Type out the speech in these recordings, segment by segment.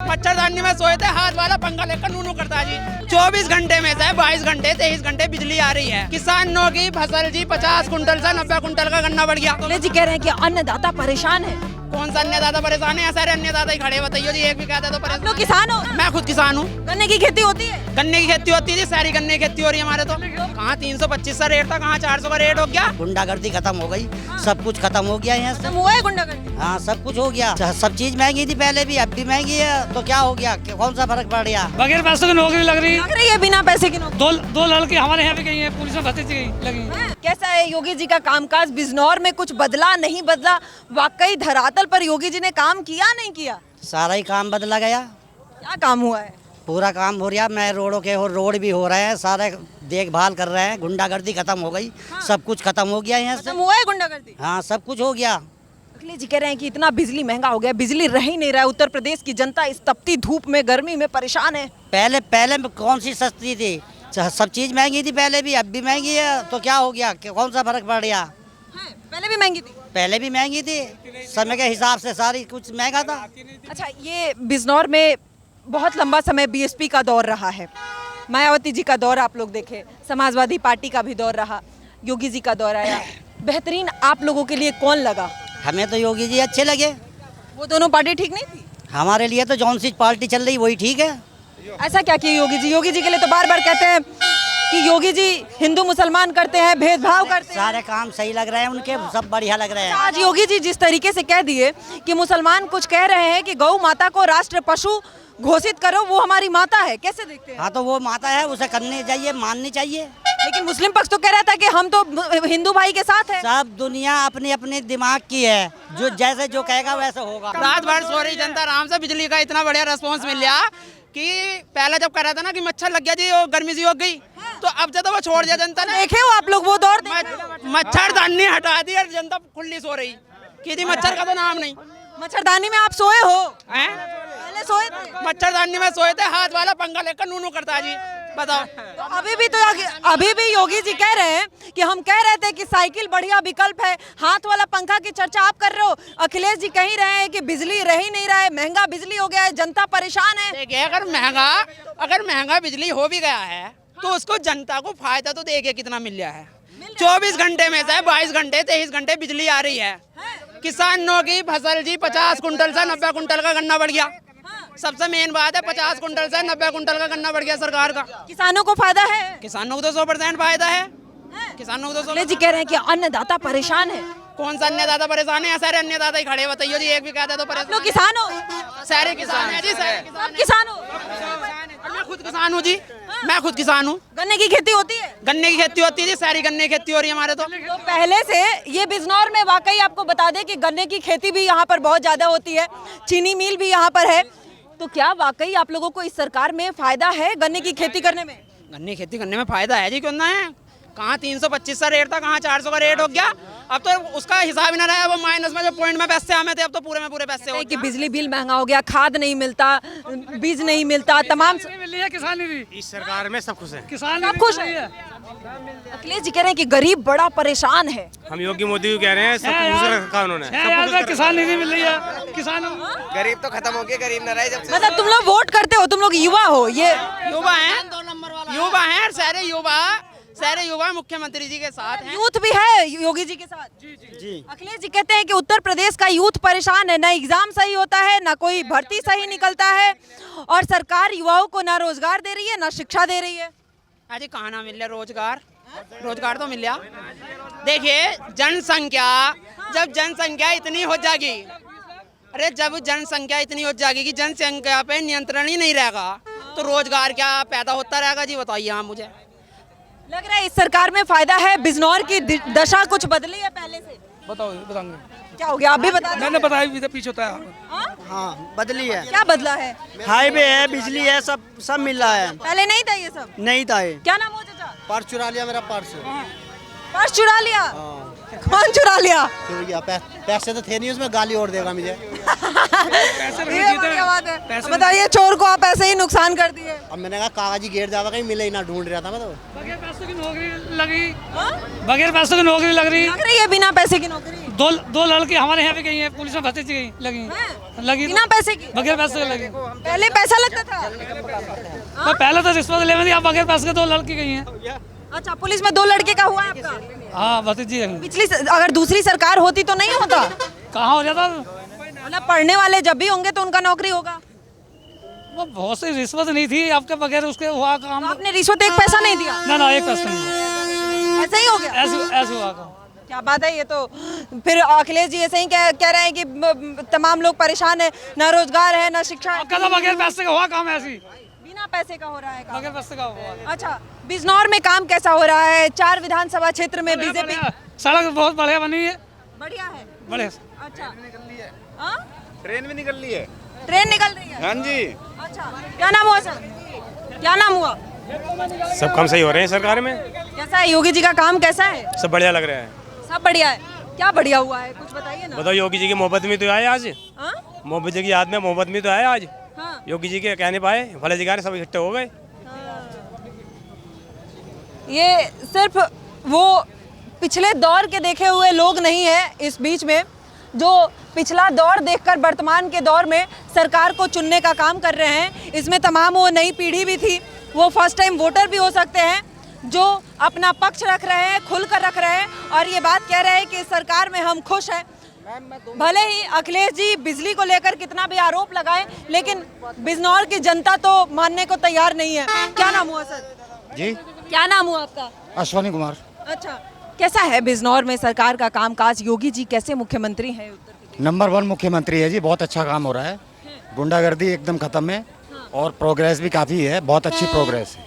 मच्छरदानी में सोए थे, हाथ वाला पंखा लेकर नूनू करता जी। 24 घंटे में से 22 घंटे 23 घंटे बिजली आ रही है। किसानों की फसल जी 50 कुंटल से 90 कुंटल का गन्ना बढ़ गया। जी कह रहे हैं कि अन्नदाता परेशान है। कौन सा अन्नदाता परेशान है? सारे अन्नदाता ही खड़े, बताइए जी, एक भी कहता तो परेशान। लोग किसान हो? मैं खुद किसान हूँ। गन्ने की खेती होती है? गन्ने की खेती होती है जी, सारी गन्ने की खेती हो रही है हमारे तो। कहाँ 325 का रेट था, कहाँ 400 का रेट हो गया। गुंडागर्दी खत्म हो गई, सब कुछ खत्म हो गया यहाँ से। हुआ है गुंडागर्दी? हाँ, सब कुछ हो गया। सब चीज महंगी थी पहले भी, अब भी महंगी है, तो क्या हो गया? कौन सा फर्क पड़ गया? बगैर पैसों की नौकरी लग रही है, बिना पैसे की नौकरी। दो लड़के हमारे यहाँ भी गई हैं, पुलिस में भर्ती लगी। कैसा है योगी जी का कामकाज? बिजनौर में कुछ बदला नहीं बदला? वाकई धरातल पर योगी जी ने काम किया नहीं किया? सारा ही काम बदला गया। क्या काम हुआ है? पूरा काम हो रहा है, मैं रोडों के रोड भी हो रहे हैं, सारे देखभाल कर रहे हैं। गुंडागर्दी खत्म हो गई, सब कुछ खत्म हो गया यहाँ से। हुआ है गुंडागर्दी? हाँ, सब कुछ हो गया। अखिलेश जी कह रहे हैं कि इतना बिजली महंगा हो गया, बिजली रह ही नहीं रहा है। उत्तर प्रदेश की जनता इस तपती धूप में, गर्मी में परेशान है। पहले कौन सी सस्ती थी? सब चीज महंगी थी पहले भी, अब भी महंगी है, तो क्या हो गया? कौन सा फर्क पड़ गया? पहले भी महंगी थी? पहले भी महंगी थी, समय के हिसाब से सारी कुछ महंगा था। अच्छा, ये बिजनौर में बहुत लंबा समय बीएसपी का दौर रहा है, मायावती जी का दौर आप लोग देखे, समाजवादी पार्टी का भी दौर रहा, योगी जी का दौर आया। बेहतरीन आप लोगों के लिए कौन लगा? हमें तो योगी जी अच्छे लगे। वो दोनों पार्टी ठीक नहीं थी? हमारे लिए तो जौन सी पार्टी चल रही वही ठीक है। ऐसा क्या किया योगी जी? योगी जी के लिए तो बार बार कहते हैं कि योगी जी हिंदू मुसलमान करते हैं, भेदभाव करते हैं। सारे काम सही लग रहे हैं उनके, सब बढ़िया लग रहे हैं। आज योगी जी जिस तरीके से कह दिए कि मुसलमान कुछ कह रहे हैं कि गौ माता को राष्ट्र पशु घोषित करो, वो हमारी माता है, कैसे देखते हैं? हाँ, तो वो माता है, उसे करनी चाहिए, माननी चाहिए। लेकिन मुस्लिम पक्ष तो कह रहा था कि हम तो हिंदू भाई के साथ हैं। सब दुनिया अपने अपने दिमाग की है, जो जैसे जो कहेगा वैसे होगा। रात भर सो रही जनता आराम से, बिजली का इतना बढ़िया रिस्पॉन्स मिल गया कि पहले जब कह रहा था ना कि मच्छर लग गया जी, वो गर्मी सी हो गई, तो अब जब वो छोड़ दिया जनता ने। देखे हो आप लोग वो दौर? मच्छरदानी हटा दी और जनता खुली सो रही कि मच्छर का तो नाम नहीं। मच्छरदानी में आप सोए हो? पहले सोए थे? मच्छरदानी में सोए थे, हाथ वाला पंखा लेकर नूनू करता जी, बताओ। तो अभी भी योगी जी कह रहे हैं कि हम कह रहे थे कि साइकिल बढ़िया विकल्प है, हाथ वाला पंखा की चर्चा आप कर रहे हो। अखिलेश जी कह ही रहे हैं कि बिजली रह ही नहीं रहा है, महंगा बिजली हो गया है, जनता परेशान है। देखिए, अगर महंगा बिजली हो भी गया है तो उसको जनता को फायदा तो देखिए कितना मिल रहा है। 24 घंटे में से 22 घंटे 23 घंटे बिजली आ रही है। किसानों की फसल जी 50 कुंटल से 90 कुंटल का गन्ना बढ़ गया। सबसे मेन बात है, 50 कुंटल से 90 कुंटल का गन्ना बढ़ गया सरकार का। किसानों को फायदा है? किसानों को तो 100% फायदा है। किसानों को तो अखिलेश जी कह रहे हैं कि अन्नदाता परेशान है। कौन सा अन्नदाता परेशान है? सारे अन्नदाता ही खड़े, बताइए जी, एक भी कहता तो परेशान। लोग किसान हो? सारे किसान है जी, सब किसान हो? मैं खुद किसान हूँ जी, मैं खुद किसान हूँ। गन्ने की खेती होती है? गन्ने की खेती होती है जी, सारी गन्ने की खेती हो रही है हमारे तो। पहले से ये बिजनौर में वाकई आपको बता दें कि गन्ने की खेती भी यहाँ पर बहुत ज्यादा होती है, चीनी मिल भी यहाँ पर है। तो क्या वाकई आप लोगों को इस सरकार में फायदा है गन्ने की खेती करने में? गन्ने की खेती करने में फायदा है जी, क्यों ना है। कहाँ 325 का रेट था, कहाँ 400 का रेट हो गया। अब तो उसका हिसाब ही ना रहा, वो माइनस में जो पॉइंट में पैसे आए थे, अब तो पूरे में पूरे पैसे हो कि बिजली बिल महंगा हो गया, खाद नहीं मिलता, बीज नहीं मिलता, तमाम किसान इस सरकार में सब खुश है। किसान सब खुश है। अखिलेश जी कह रहे हैं कि गरीब बड़ा परेशान है। हम योगी मोदी को कह रहे हैं, सब खुश रखा उन्होंने। किसान नहीं मिल रही है, किसान गरीब तो खत्म हो गया, गरीब न रहे। जब मतलब तुम लोग वोट करते हो, तुम लोग युवा हो, ये युवा हैं, सारे युवा मुख्यमंत्री जी के साथ हैं। यूथ भी है योगी जी के साथ। जी। अखिलेश जी कहते हैं कि उत्तर प्रदेश का यूथ परेशान है, ना एग्जाम सही होता है, ना कोई भर्ती सही निकलता है, और सरकार युवाओं को ना रोजगार दे रही है, ना शिक्षा दे रही है। अरे कहाँ ना मिल रहा रोजगार तो मिल रहा। देखिए, जब जनसंख्या इतनी हो जाएगी, अरे जब जनसंख्या इतनी हो जाएगी कि जनसंख्या पे नियंत्रण ही नहीं रहेगा, तो रोजगार क्या पैदा होता रहेगा जी, बताइए आप मुझे। लग रहा है इस सरकार में फायदा है, बिजनौर की दशा कुछ बदली है पहले से? बताऊंगे क्या हो गया, आप भी बता दें। मैंने बताया पीछे होता है। हाँ, बदली है। क्या बदला है? हाईवे है, बिजली है, सब मिल रहा है। पहले नहीं था ये सब? नहीं था ये। क्या नाम हो चाचा? पर्स चुरा लिया मेरा, पर्स चुरा लिया? कौन चुरा लिया? पैसे तो थे नहीं उसमें, गाली और देगा मुझे। ये बढ़िया बात है। बताइए, चोर को आप ऐसे ही नुकसान कर दिए। अब मैंने कहा कागजी गेट ज्यादा कहीं मिले ही ना, ढूंढ रहा था मैं तो। बगैर पैसों की नौकरी लगी, बगैर पैसों की नौकरी लग रही है बिना पैसे की नौकरी। दो लड़के हमारे यहाँ पे गई हैं, पुलिस में भर्ती गई लगी बिना पैसे की, बगैर पैसे की लगी। पहले पैसा लगता था। तो पहले तो रिश्वत ले थी, अब बगैर पैसे के 2 लड़की गई हैं। अच्छा, पुलिस में 2 लड़के का हुआ है आपका? हाँ भतीजी है। पिछली अगर दूसरी सरकार होती तो नहीं होता? कहाँ हो जाता? मतलब पढ़ने वाले जब भी होंगे तो उनका नौकरी होगा। वो बहुत सी रिश्वत नहीं थी, आपके बगैर उसके हुआ काम। तो आपने रिश्वत 1 पैसा नहीं दिया? ना 1 पैसा नहीं, ऐसा ही हो गया। ऐसे हुआ काम। क्या बात है ये तो। फिर अखिलेश जी ऐसे ही कह रहे हैं कि तमाम लोग परेशान है, ना रोजगार है ना शिक्षा है। कहता बगैर पैसे का हुआ काम, ऐसी बिना पैसे का हो रहा है काम। बगैर पैसे का हुआ। अच्छा, बिजनौर में काम कैसा हो रहा है? 4 विधानसभा क्षेत्र में बीजेपी। सड़क बहुत बढ़िया बनी है, बढ़िया है। बड़े। अच्छा, हाँ? ट्रेन भी निकल रही है। ट्रेन निकल रही है? हाँ जी। अच्छा, क्या नाम हुआ सर? क्या नाम हुआ? सब काम सही हो रहे हैं सरकार में। कैसा है योगी जी का काम, कैसा है? सब बढ़िया लग रहा है। सब बढ़िया है। क्या बढ़िया हुआ है, कुछ बताइए ना। बताओ, योगी जी की मोहब्बत में तो आए आज। हाँ? मोहब्बत जी की याद में मोहब्बत में तो आए आज। हाँ। योगी जी के कहने पाए भले जगह सब इकट्ठे हो गए। ये सिर्फ वो पिछले दौर के देखे हुए लोग नहीं है इस बीच में, जो पिछला दौर देखकर वर्तमान के दौर में सरकार को चुनने का काम कर रहे हैं। इसमें तमाम वो नई पीढ़ी भी थी, वो फर्स्ट टाइम वोटर भी हो सकते हैं, जो अपना पक्ष रख रहे हैं, खुलकर रख रहे हैं और ये बात कह रहे हैं कि सरकार में हम खुश हैं। भले ही अखिलेश जी बिजली को लेकर कितना भी आरोप लगाए, लेकिन बिजनौर की जनता तो मानने को तैयार नहीं है। क्या नाम हुआ सर? जी, क्या नाम हुआ आपका? अश्वनी कुमार। अच्छा, कैसा है बिजनौर में सरकार का कामकाज? योगी जी कैसे मुख्यमंत्री हैं उत्तर प्रदेश? नंबर 1 मुख्यमंत्री है जी, बहुत अच्छा काम हो रहा है। गुंडागर्दी एकदम खत्म है और प्रोग्रेस भी काफ़ी है, बहुत अच्छी प्रोग्रेस है।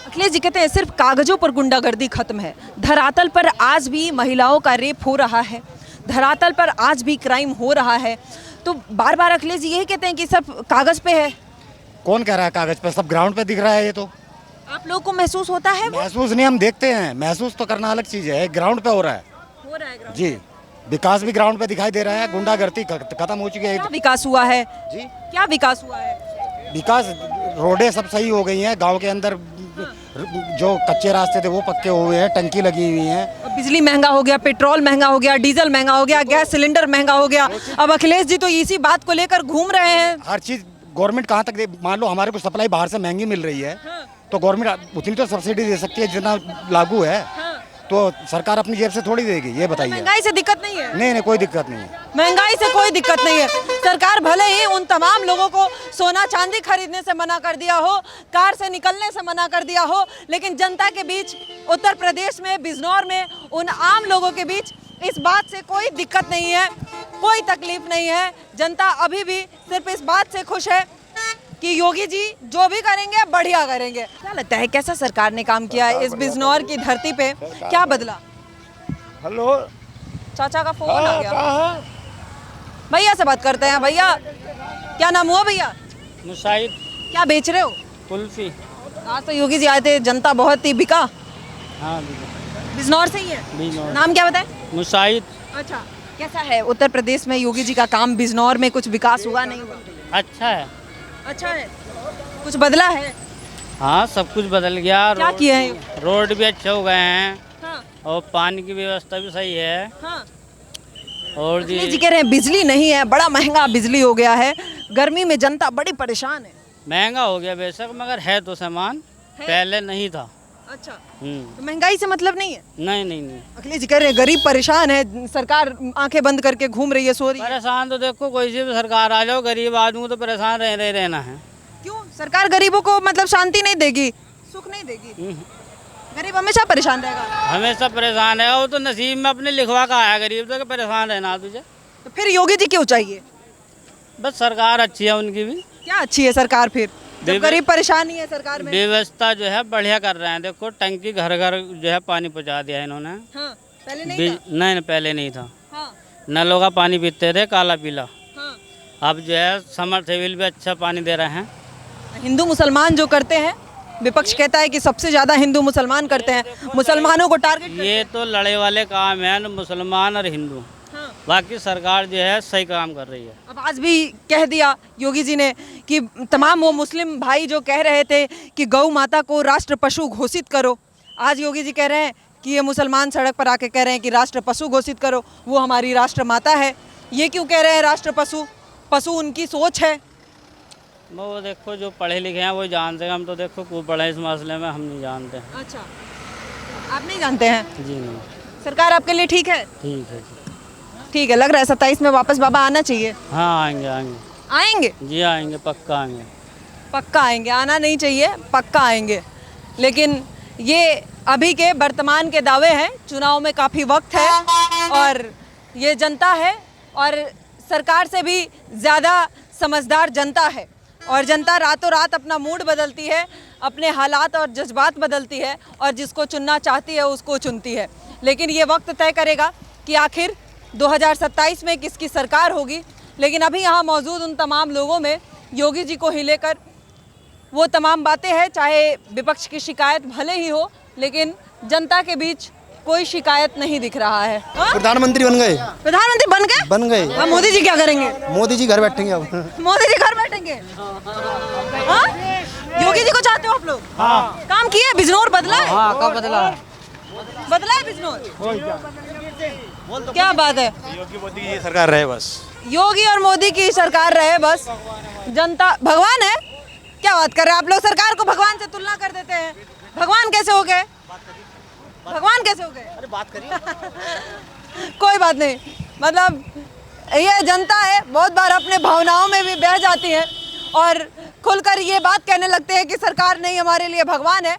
अखिलेश जी कहते हैं सिर्फ कागजों पर गुंडागर्दी खत्म है, धरातल पर आज भी महिलाओं का रेप हो रहा है, धरातल पर आज भी क्राइम हो रहा है। तो बार बार अखिलेश जी यही कहते हैं कि सब कागज पे है। कौन कह रहा है कागज पे? सब ग्राउंड पे दिख रहा है। ये तो आप लोग को महसूस होता है वो? महसूस नहीं, हम देखते हैं। महसूस तो करना अलग चीज़ है, ग्राउंड पे हो रहा है ग्राउंड जी। विकास भी ग्राउंड पे दिखाई दे रहा है, गुंडागर्दी खत्म हो चुकी है। क्या विकास हुआ है जी, क्या विकास हुआ है? विकास, रोडें सब सही हो गई हैं, गांव के अंदर जो कच्चे रास्ते थे वो पक्के हुए हैं, टंकी लगी हुई है। अब बिजली महंगा हो गया, पेट्रोल महंगा हो गया, डीजल महंगा हो गया, गैस सिलेंडर महंगा हो गया। अब अखिलेश जी तो इसी बात को लेकर घूम रहे हैं। हर चीज़ गवर्नमेंट कहाँ तक दे? मान लो हमारे को सप्लाई बाहर से महंगी मिल रही है, तो गवर्नमेंट उतनी तो सब्सिडी दे सकती है जितना लागू है। तो सरकार अपनी जेब से थोड़ी देगी, ये बताइए। महंगाई से दिक्कत नहीं है? नहीं, कोई दिक्कत नहीं है। महंगाई से कोई दिक्कत नहीं है। सरकार भले ही उन तमाम लोगों को सोना चांदी खरीदने से मना कर दिया हो, कार से निकलने से मना कर दिया हो, लेकिन जनता के बीच, उत्तर प्रदेश में, बिजनौर में, उन आम लोगों के बीच इस बात से कोई दिक्कत नहीं है, कोई तकलीफ नहीं है। जनता अभी भी सिर्फ इस बात से खुश है कि योगी जी जो भी करेंगे बढ़िया करेंगे। क्या लगता है कैसा सरकार ने काम किया है इस बिजनौर की धरती पे? क्या बदला? हेलो, चाचा का फोन आ गया। भैया से बात करते हैं। भैया, क्या नाम हुआ भैया? मुसाहिद क्या बेच रहे हो? कुल्फी। आज तो योगी जी आए थे, जनता बहुत ही बिका। हाँ, बिजनौर से ही है? बिजनौर। नाम क्या बताए? मुसाहिद। अच्छा, कैसा है उत्तर प्रदेश में योगी जी का काम? बिजनौर में कुछ विकास हुआ नहीं हुआ? अच्छा है। अच्छा है, कुछ बदला है? हाँ, सब कुछ बदल गया। क्या किए हैं? रोड भी अच्छे हो गए हैं। हाँ, और पानी की व्यवस्था भी सही है। हाँ। और अखिलेश जी कह रहे हैं बिजली नहीं है, बड़ा महंगा बिजली हो गया है, गर्मी में जनता बड़ी परेशान है। महंगा हो गया बेशक, मगर है तो सामान, पहले नहीं था। अच्छा, तो महंगाई से मतलब नहीं है? नहीं। अखिलेश जी कह रहे हैं गरीब परेशान है, सरकार आंखें बंद करके घूम रही है, सो रही है। परेशान तो देखो, कोई सी भी सरकार आ जाओ, गरीब आदमी को तो परेशान रहना है। क्यों? सरकार गरीबों को मतलब शांति नहीं देगी, सुख नहीं देगी? गरीब हमेशा परेशान रहेगा? हमेशा परेशान है, वो तो नसीब में अपने लिखवा का आया गरीब तो, परेशान रहना तुझे। तो फिर योगी जी क्यों चाहिए? बस सरकार अच्छी है उनकी भी। क्या अच्छी है सरकार फिर, जब गरीब परेशान नहीं है सरकार में? व्यवस्था जो है बढ़िया कर रहे हैं। देखो, टंकी घर घर जो है पानी पहुंचा दिया है इन्होंने। हाँ, पहले नहीं था? नहीं, पहले नहीं था। हाँ, नलों का पानी पीते थे, काला पीला। हाँ। अब जो है समर सेविल भी अच्छा पानी दे रहे हैं। हिंदू मुसलमान जो करते हैं, विपक्ष कहता है कि सबसे ज्यादा हिंदू मुसलमान करते हैं, मुसलमानों को टारगेट ये तो लड़े वाले काम है, मुसलमान और हिंदू। हाँ। बाकी सरकार जो है सही काम कर रही है। अब आज भी कह दिया योगी जी ने कि तमाम वो मुस्लिम भाई जो कह रहे थे कि गौ माता को राष्ट्र पशु घोषित करो, आज योगी जी कह रहे हैं कि ये मुसलमान सड़क पर आके कह रहे हैं कि राष्ट्र पशु घोषित करो, वो हमारी राष्ट्र माता है। ये क्यों कह रहे हैं राष्ट्र पशु? पशु उनकी सोच है। वो देखो जो पढ़े लिखे हैं वो जानते हैं, हम तो देखो खूब पढ़े इस मसले में, हम नहीं जानते। अच्छा, आप नहीं जानते हैं? जी नहीं। सरकार आपके लिए ठीक है? ठीक है जी। ठीक है, लग रहा है 27 में वापस बाबा आना चाहिए। हाँ आएंगे आएंगे। आएंगे? जी आएंगे, पक्का आएंगे। पक्का आएंगे, आना नहीं चाहिए, पक्का आएंगे। लेकिन ये अभी के वर्तमान के दावे हैं, चुनाव में काफ़ी वक्त है और ये जनता है और सरकार से भी ज़्यादा समझदार जनता है और जनता रातों रात अपना मूड बदलती है, अपने हालात और जज्बात बदलती है और जिसको चुनना चाहती है उसको चुनती है। लेकिन ये वक्त तय करेगा कि आखिर 2027 में किसकी सरकार होगी। लेकिन अभी यहाँ मौजूद उन तमाम लोगों में योगी जी को ही लेकर वो तमाम बातें हैं, चाहे विपक्ष की शिकायत भले ही हो, लेकिन जनता के बीच कोई शिकायत नहीं दिख रहा है। प्रधानमंत्री बन गए। प्रधानमंत्री बन गए? अब मोदी जी क्या करेंगे? मोदी जी घर बैठेंगे अब। मोदी जी घर बैठेंगे? हाँ? योगी जी को चाहते हो आप लोग? हाँ। काम किया? बिजनौर बदला है? हाँ कब बदला है? बदला है बिजनौर? क्या बात है। योगी मोदी की ये सरकार रहे बस। योगी और मोदी की सरकार रहे बस। जनता भगवान है? क्या बात कर रहे हैं आप लोग? सरकार को भगवान से तुलना कर देते हैं। भगवान कैसे हो गए? भगवान कैसे हो गए? अरे बात करिए। कोई बात नहीं, मतलब ये जनता है, बहुत बार अपने भावनाओं में भी बह जाती है और खुलकर ये बात कहने लगते हैं कि सरकार नहीं हमारे लिए भगवान है।